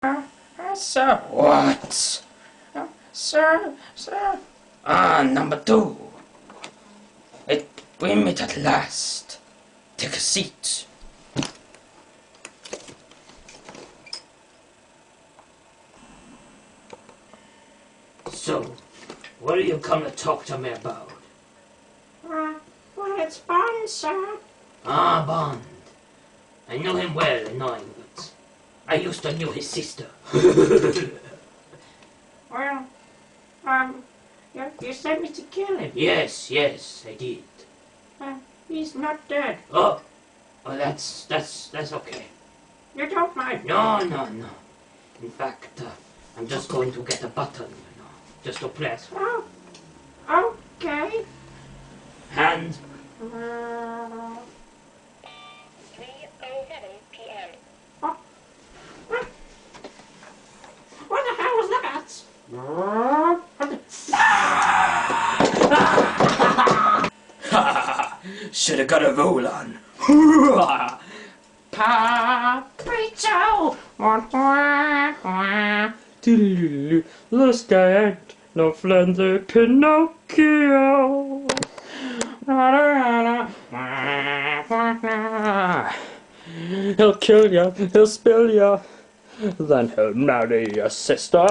Sir, what? Sir. Ah, number two. We meet at last. Take a seat. So, what do you come to talk to me about? Well, it's Bond, sir. Ah, Bond. I know him well in England. I used to know his sister. Well, you sent me to kill him. Yes, I did. He's not dead. Oh, that's okay. You don't mind? No. In fact, I'm just going to get a button, just to press. Oh, okay. Hand. 3:07 p.m. What the hell was that? Should have got a roll on. Puppeto! This guy ain't no friendly Pinocchio. He'll kill ya, he'll spill ya, then he'll marry your sister.